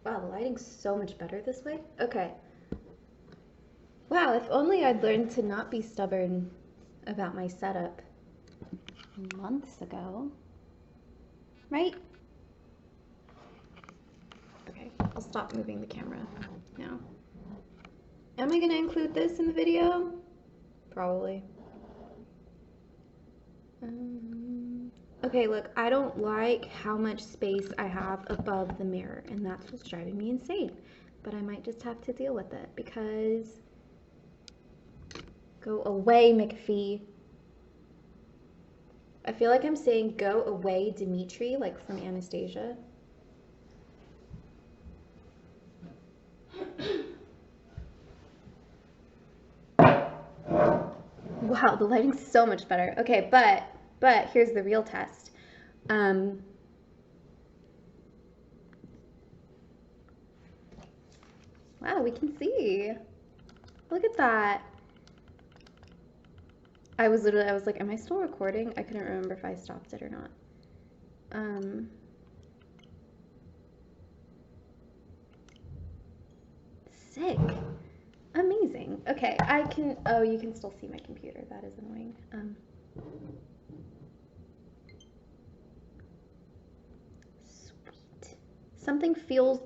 Wow, the lighting's so much better this way. Okay. Wow, if only I'd learned to not be stubborn about my setup months ago. Right? Okay, I'll stop moving the camera now. Am I gonna include this in the video? Probably. Okay, look, I don't like how much space I have above the mirror, and that's what's driving me insane. But I might just have to deal with it because... Go away, McPhee. I feel like I'm saying go away, Dimitri, like from Anastasia. Wow, the lighting's so much better. Okay, but here's the real test. Wow, we can see. Look at that. I was like, am I still recording? I couldn't remember if I stopped it or not. Sick. Amazing. Okay, I can, oh, you can still see my computer. That is annoying. Sweet. Something feels,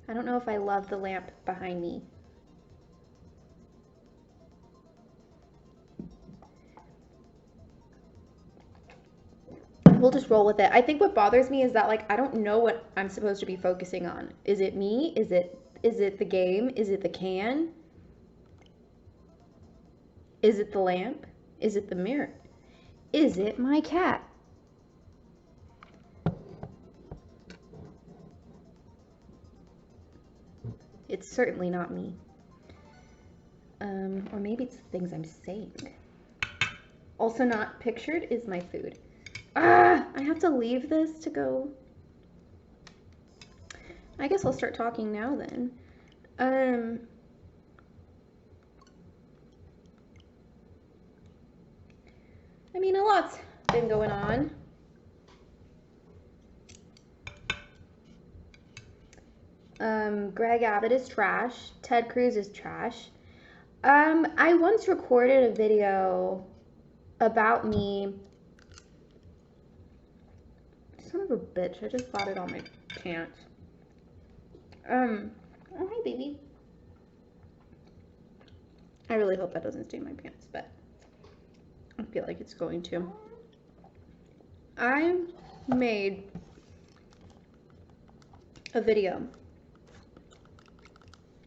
I don't know if I love the lamp behind me. We'll just roll with it. I think what bothers me is that, like, I don't know what I'm supposed to be focusing on. Is it me? Is it the game? Is it the can? Is it the lamp? Is it the mirror? Is it my cat? It's certainly not me. Or maybe it's the things I'm saying. Also not pictured is my food. Ah, I have to leave this to go. I guess I'll start talking now then. I mean, a lot's been going on. Greg Abbott is trash. Ted Cruz is trash. I once recorded a video about me. Son of a bitch, I just got it on my pants. Oh, hi, baby. I really hope that doesn't stain my pants, but I feel like it's going to. I made a video.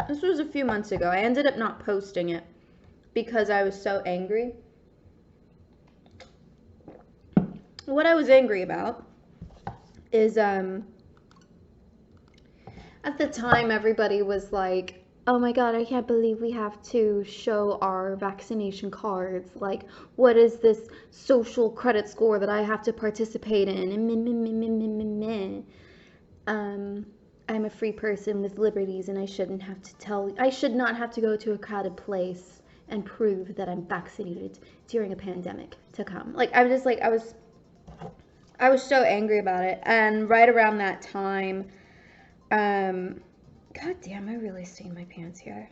This was a few months ago. I ended up not posting it because I was so angry. What I was angry about is at the time everybody was like, oh my god, I can't believe we have to show our vaccination cards. Like, what is this social credit score that I have to participate in? I'm a free person with liberties and I should not have to go to a crowded place and prove that I'm vaccinated during a pandemic to come. Like, I was just like, I was so angry about it. And right around that time, god damn, I really stained my pants here.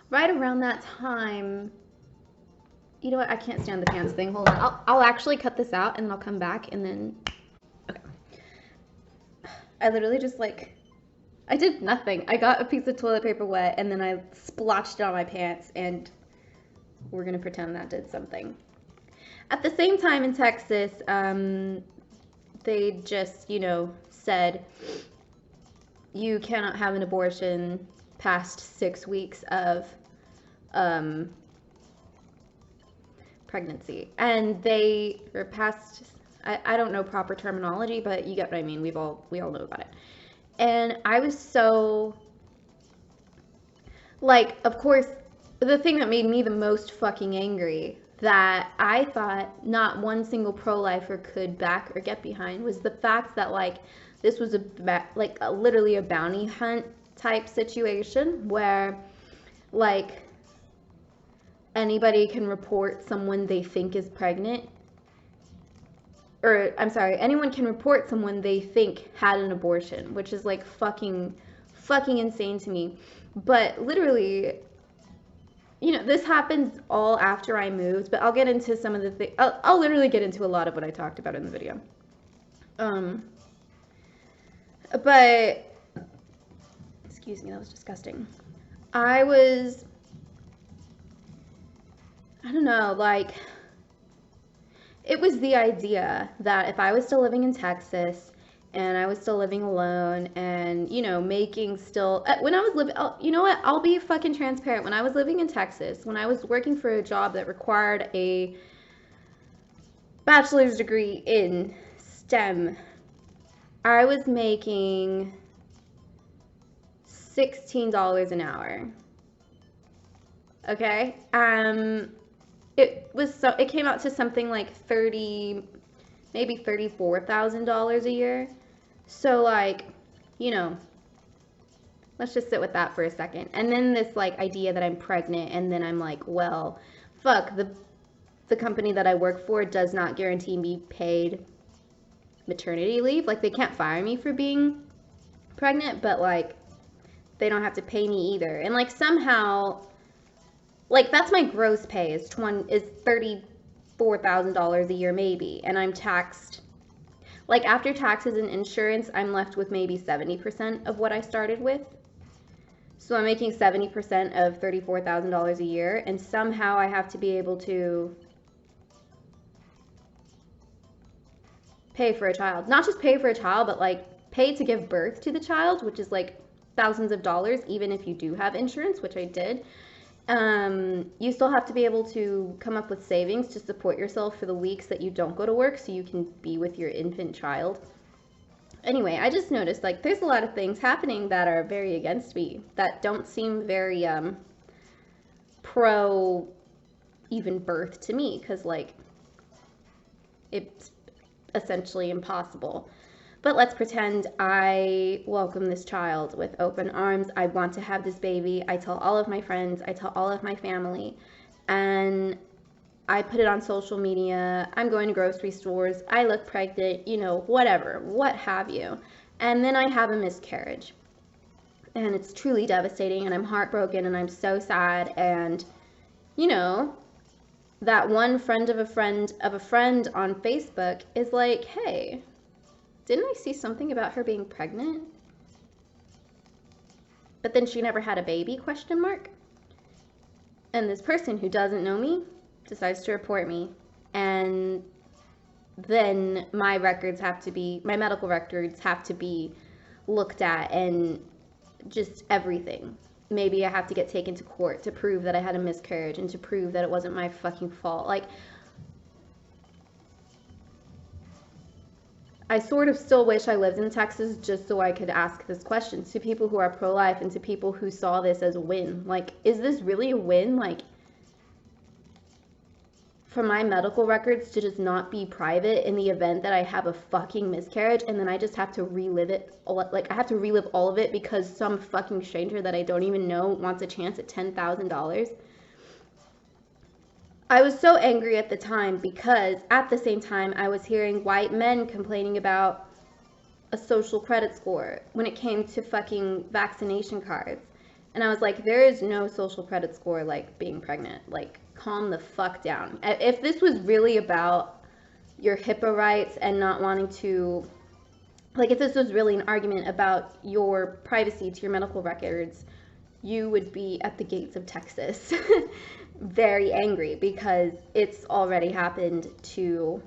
Right around that time, you know what? I can't stand the pants thing. Hold on. I'll actually cut this out and then I'll come back and then, okay. I literally just like, I did nothing. I got a piece of toilet paper wet and then I splotched it on my pants and we're gonna pretend that did something. At the same time in Texas, they just, you know, said you cannot have an abortion past 6 weeks of pregnancy. And they were past, I don't know proper terminology, but you get what I mean. We all know about it. And I was so, like, of course, the thing that made me the most fucking angry that I thought not one single pro-lifer could back or get behind was the fact that, like, this was literally a bounty hunt type situation where, like, anybody can report someone they think is pregnant or I'm sorry, anyone can report someone they think had an abortion, which is like fucking insane to me. But literally, this happens all after I moved, but I'll get into some of the things. I'll literally get into a lot of what I talked about in the video. But, excuse me, that was disgusting. I don't know, like, it was the idea that if I was still living in Texas and I was still living alone and, making still, when I was living, you know what, I'll be fucking transparent. When I was living in Texas, when I was working for a job that required a bachelor's degree in STEM, I was making $16 an hour. Okay? It came out to something like maybe $34,000 a year. So like, let's just sit with that for a second. And then this like idea that I'm pregnant, and then I'm like, well, fuck, the company that I work for does not guarantee me paid maternity leave. Like, they can't fire me for being pregnant, but like they don't have to pay me either. And like somehow, like, that's my gross pay is $34,000 a year maybe, and I'm taxed, like, after taxes and insurance, I'm left with maybe 70% of what I started with. So I'm making 70% of $34,000 a year, and somehow I have to be able to pay for a child. Not just pay for a child, but like pay to give birth to the child, which is like thousands of dollars, even if you do have insurance, which I did. You still have to be able to come up with savings to support yourself for the weeks that you don't go to work so you can be with your infant child. Anyway, I just noticed, like, there's a lot of things happening that are very against me, that don't seem very pro even birth to me, because like it's essentially impossible. But let's pretend I welcome this child with open arms. I want to have this baby. I tell all of my friends, I tell all of my family, and I put it on social media. I'm going to grocery stores. I look pregnant, whatever, what have you. And then I have a miscarriage. And it's truly devastating, and I'm heartbroken, and I'm so sad. And, that one friend of a friend of a friend on Facebook is like, hey, didn't I see something about her being pregnant? But then she never had a baby, ? And this person who doesn't know me decides to report me. And then my medical records have to be looked at, and just everything. Maybe I have to get taken to court to prove that I had a miscarriage and to prove that it wasn't my fucking fault. Like, I sort of still wish I lived in Texas just so I could ask this question to people who are pro-life and to people who saw this as a win. Like, is this really a win? Like, for my medical records to just not be private in the event that I have a fucking miscarriage, and then I just have to relive it. Like, I have to relive all of it because some fucking stranger that I don't even know wants a chance at $10,000. I was so angry at the time because at the same time I was hearing white men complaining about a social credit score when it came to fucking vaccination cards. And I was like, there is no social credit score like being pregnant. Like, calm the fuck down. If this was really about your HIPAA rights and not wanting to, like, if this was really an argument about your privacy to your medical records, you would be at the gates of Texas very angry, because it's already happened to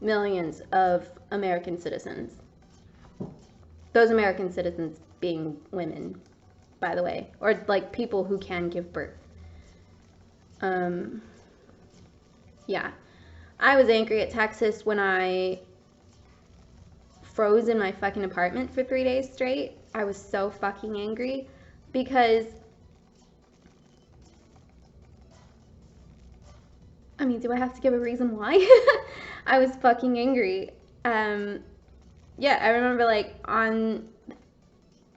millions of American citizens. Those American citizens being women, by the way, or like people who can give birth. Yeah, I was angry at Texas when I froze in my fucking apartment for 3 days straight. I was so fucking angry because, I mean, do I have to give a reason why? I was fucking angry. Yeah, I remember like on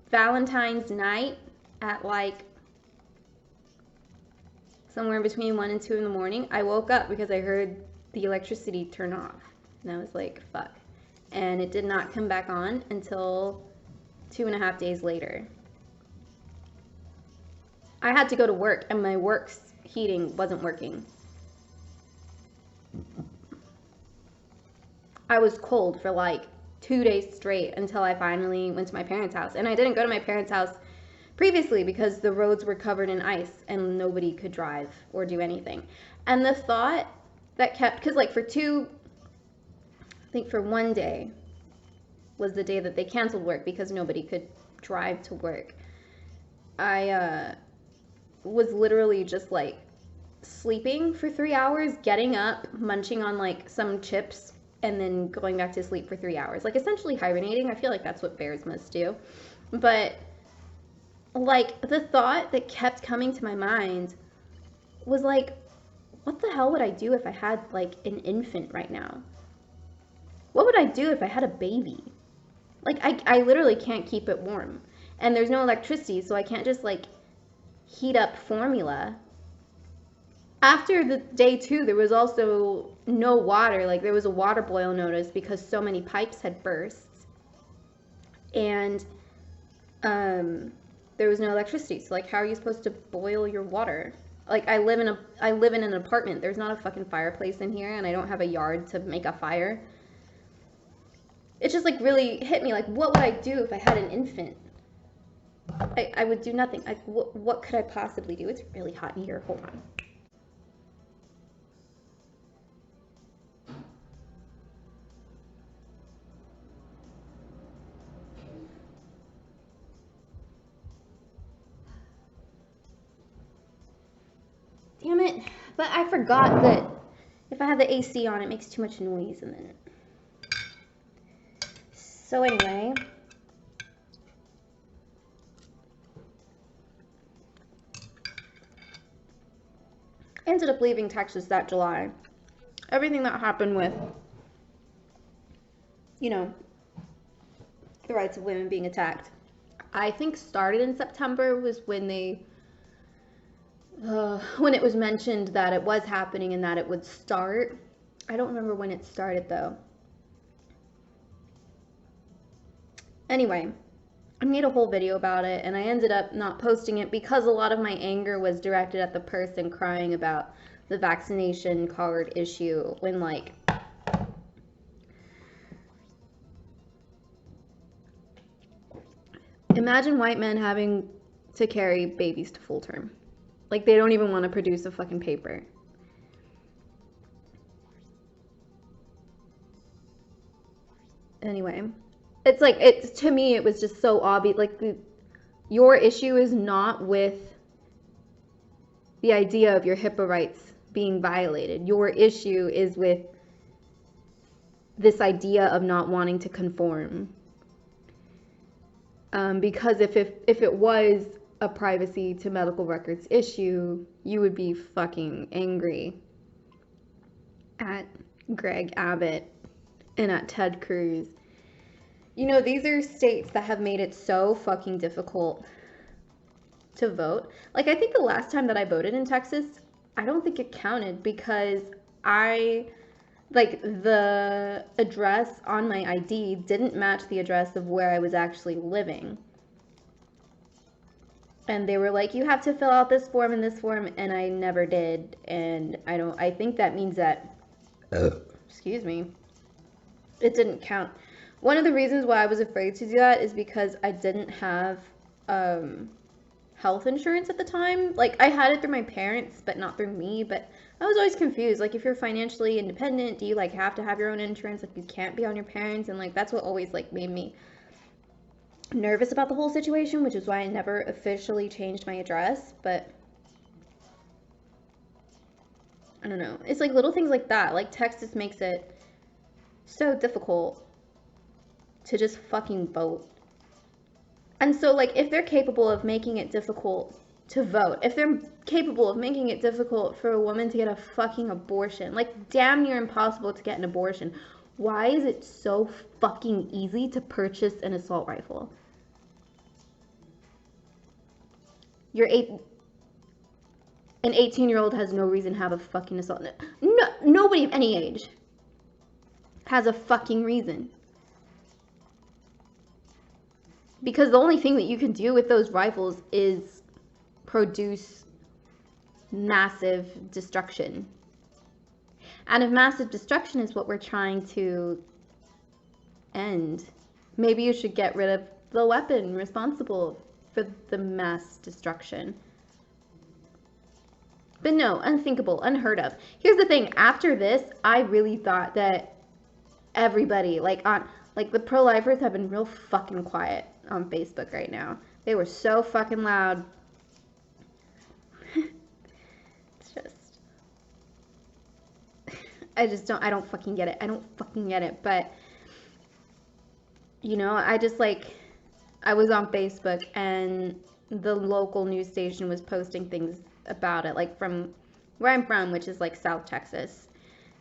Valentine's night at like somewhere between 1 and 2 in the morning, I woke up because I heard the electricity turned off. And I was like, fuck. And it did not come back on until 2.5 days later. I had to go to work, and my work's heating wasn't working. I was cold for like 2 days straight until I finally went to my parents' house. And I didn't go to my parents' house previously because the roads were covered in ice and nobody could drive or do anything. And the thought that kept, because like I think for one day was the day that they canceled work because nobody could drive to work. I was literally just like sleeping for 3 hours, getting up, munching on like some chips, and then going back to sleep for 3 hours. Like essentially hibernating. I feel like that's what bears must do. But like the thought that kept coming to my mind was like, what the hell would I do if I had like an infant right now? What would I do if I had a baby? Like I literally can't keep it warm. And there's no electricity, so I can't just like heat up formula. After the day 2, there was also no water. Like there was a water boil notice because so many pipes had burst. And there was no electricity. So like how are you supposed to boil your water? Like I live in an apartment. There's not a fucking fireplace in here, and I don't have a yard to make a fire. It just like really hit me, like what would I do if I had an infant? I would do nothing. Like what could I possibly do? It's really hot in here. Hold on. Damn it. But I forgot that if I have the AC on, it makes too much noise, and then... So anyway... I ended up leaving Texas that July. Everything that happened with, you know, the rights of women being attacked, I think started in September was when they... when it was mentioned that it was happening and that it would start. I don't remember when it started though. Anyway, I made a whole video about it, and I ended up not posting it because a lot of my anger was directed at the person crying about the vaccination card issue when like imagine white men having to carry babies to full term. Like, they don't even want to produce a fucking paper. Anyway, it's like, to me, it was just so obvious. Like, your issue is not with the idea of your HIPAA rights being violated. Your issue is with this idea of not wanting to conform. Because if it was a privacy to medical records issue, you would be fucking angry at Greg Abbott and at Ted Cruz. You know, these are states that have made it so fucking difficult to vote. Like, I think the last time that I voted in Texas, I don't think it counted because the address on my ID didn't match the address of where I was actually living. And they were like, you have to fill out this form and this form, and I never did. And I think that means that, excuse me, it didn't count. One of the reasons why I was afraid to do that is because I didn't have health insurance at the time. Like, I had it through my parents, but not through me. But I was always confused. Like, if you're financially independent, do you, like, have to have your own insurance? Like, you can't be on your parents. And, like, that's what always, like, made me nervous about the whole situation, which is why I never officially changed my address. But I don't know. It's, like, little things like that. Like, Texas makes it so difficult to just fucking vote. And so, like, if they're capable of making it difficult to vote, if they're capable of making it difficult for a woman to get a fucking abortion, like, damn near impossible to get an abortion, why is it so fucking easy to purchase an assault rifle? You're An 18-year-old has no reason to have a fucking assault. No, nobody of any age has a fucking reason. Because the only thing that you can do with those rifles is produce massive destruction. And if massive destruction is what we're trying to end, maybe you should get rid of the weapon responsible for the mass destruction. But no, unthinkable, unheard of. Here's the thing, after this, I really thought that everybody, like the pro-lifers have been real fucking quiet on Facebook right now. They were so fucking loud. It's just, I don't fucking get it. I don't fucking get it. But, you know, I was on Facebook and the local news station was posting things about it, like from where I'm from, which is like South Texas.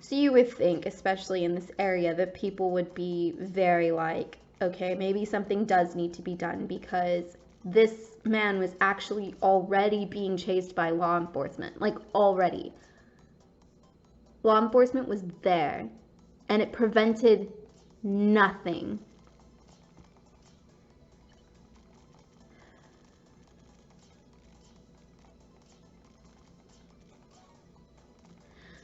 So you would think, especially in this area, that people would be very like, okay, maybe something does need to be done because this man was actually already being chased by law enforcement. Like, already. Law enforcement was there, and it prevented nothing.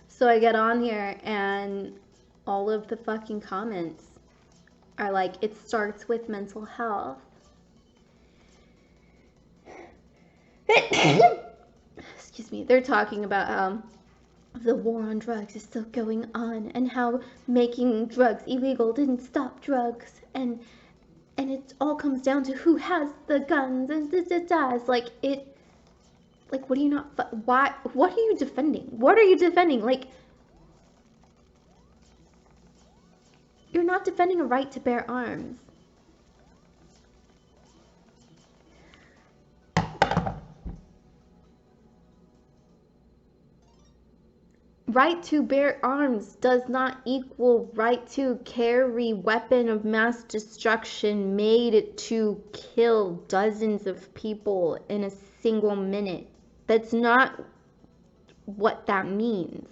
So I get on here, and all of the fucking comments are like, it starts with mental health. Excuse me. They're talking about how the war on drugs is still going on and how making drugs illegal didn't stop drugs, and it all comes down to who has the guns and It's like, it, like, what are you not, why, what are you defending? What are you defending? Like, you're not defending a right to bear arms. Right to bear arms does not equal right to carry weapon of mass destruction made to kill dozens of people in a single minute. That's not what that means.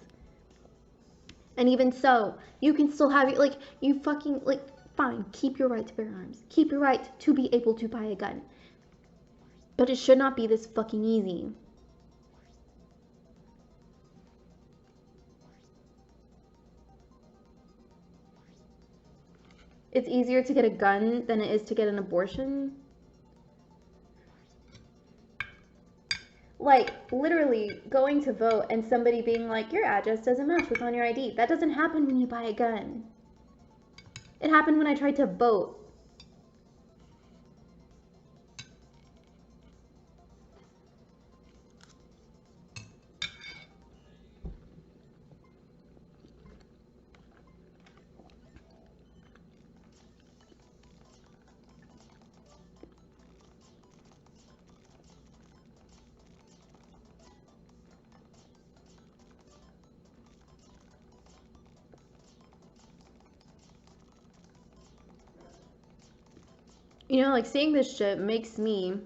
And even so, you can still have it, like, you fucking, like, fine, keep your right to bear arms. Keep your right to be able to buy a gun. But it should not be this fucking easy. It's easier to get a gun than it is to get an abortion. Like, literally going to vote and somebody being like, your address doesn't match what's on your ID. That doesn't happen when you buy a gun. It happened when I tried to vote. You know, like, seeing this shit makes me,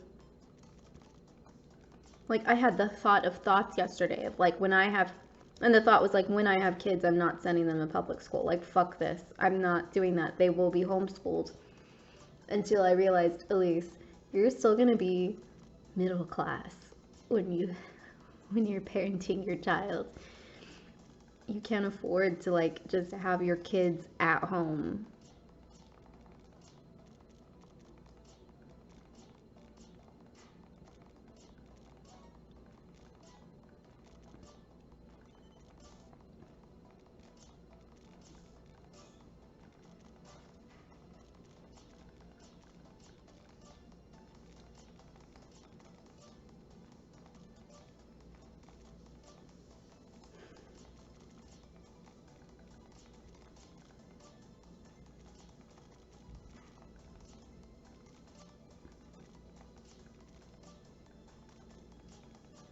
like, I had the thought of thoughts yesterday of, like, when I have, and the thought was, like, when I have kids, I'm not sending them to public school. Like, fuck this. I'm not doing that. They will be homeschooled. Until I realized, Elise, you're still gonna be middle class when you're parenting your child. You can't afford to, like, just have your kids at home.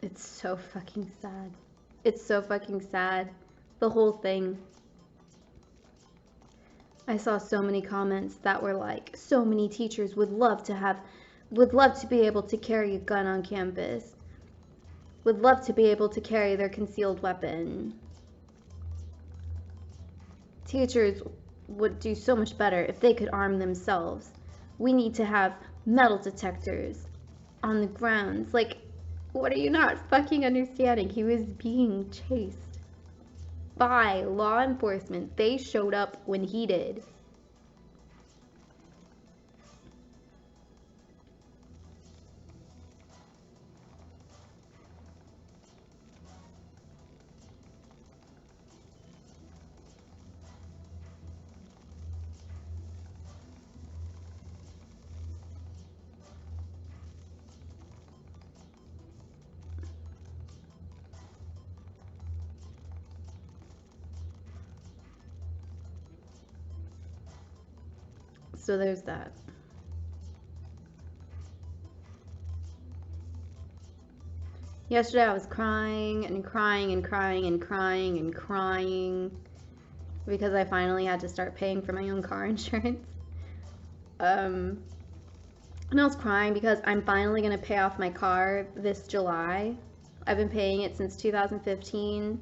It's so fucking sad. It's so fucking sad. The whole thing. I saw so many comments that were like, so many teachers would love to be able to carry a gun on campus. would love to be able to carry their concealed weapon. Teachers would do so much better if they could arm themselves. We need to have metal detectors on the grounds. Like, what are you not fucking understanding? He was being chased by law enforcement. They showed up when he did. So there's that. Yesterday I was crying and crying and crying and crying and crying because I finally had to start paying for my own car insurance. And I was crying because I'm finally going to pay off my car this July. I've been paying it since 2015.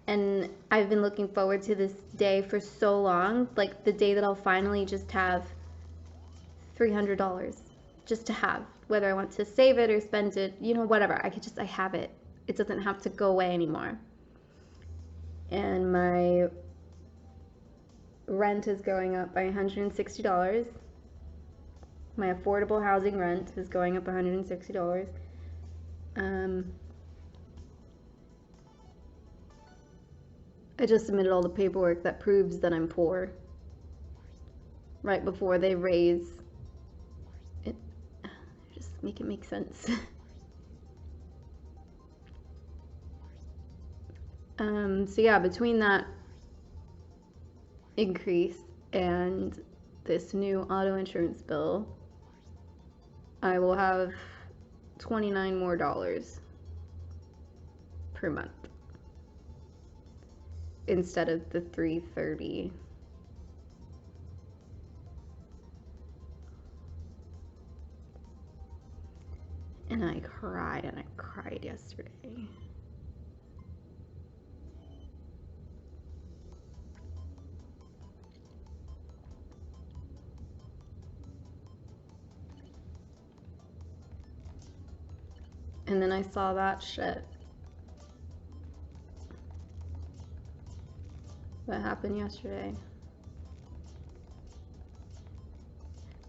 And I've been looking forward to this day for so long. Like the day that I'll finally just have $300 just to have. Whether I want to save it or spend it, you know, whatever. I have it. It doesn't have to go away anymore. And my rent is going up by $160. My affordable housing rent is going up $160. I just submitted all the paperwork that proves that I'm poor right before they raise it. Just make it make sense. So yeah, between that increase and this new auto insurance bill, I will have $29 more per month instead of the $330. And I cried yesterday. And then I saw that shit that happened yesterday.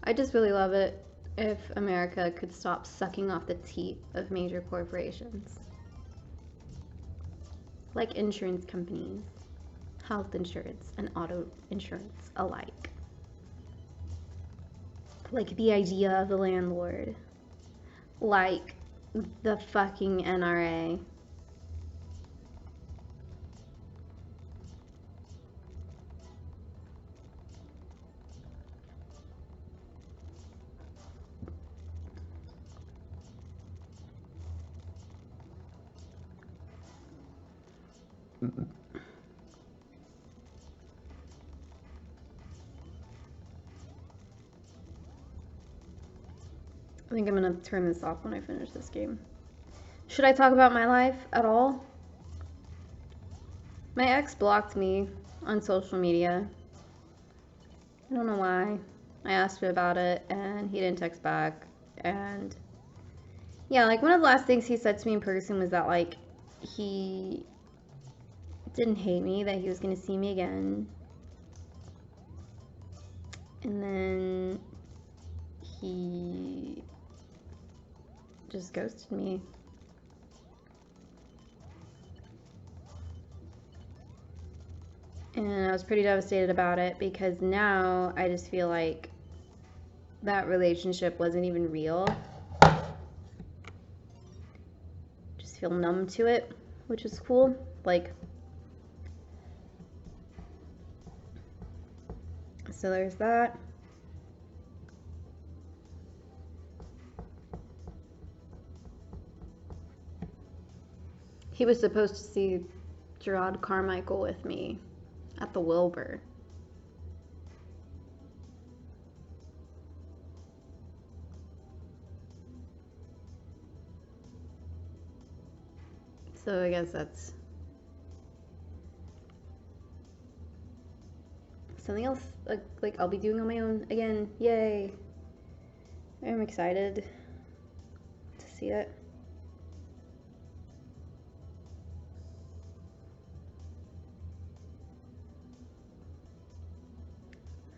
I just really love it if America could stop sucking off the teat of major corporations. Like insurance companies, health insurance, and auto insurance alike. Like the idea of the landlord. Like the fucking NRA. I think I'm gonna turn this off when I finish this game. Should I talk about my life at all? My ex blocked me on social media. I don't know why. I asked him about it and he didn't text back. And yeah, like one of the last things he said to me in person was that like he didn't hate me, that he was gonna see me again. And then he just ghosted me. And I was pretty devastated about it because now I just feel like that relationship wasn't even real. Just feel numb to it, which is cool. Like, so there's that. He was supposed to see Gerard Carmichael with me at the Wilbur. So I guess that's something else, like I'll be doing on my own again. Yay. I'm excited to see it.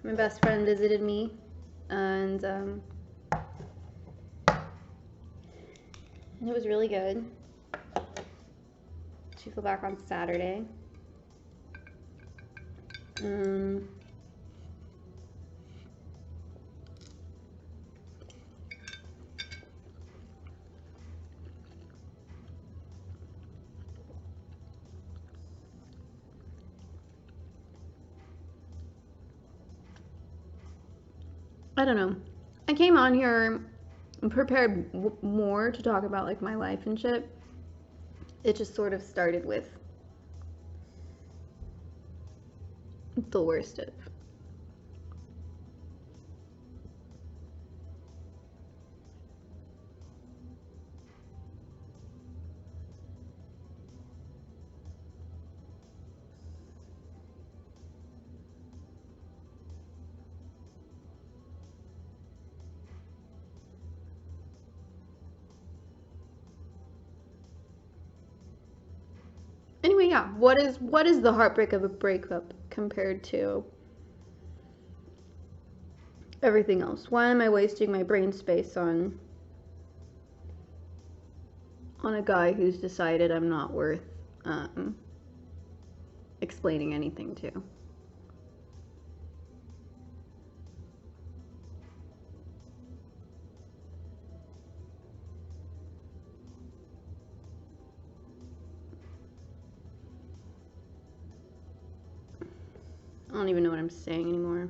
My best friend visited me, and it was really good. She flew back on Saturday. I don't know. I came on here prepared more to talk about like my life and shit. It just sort of started with the worst of. Anyway, yeah, what is the heartbreak of a breakup compared to everything else? Why am I wasting my brain space on a guy who's decided I'm not worth explaining anything to? I don't even know what I'm saying anymore.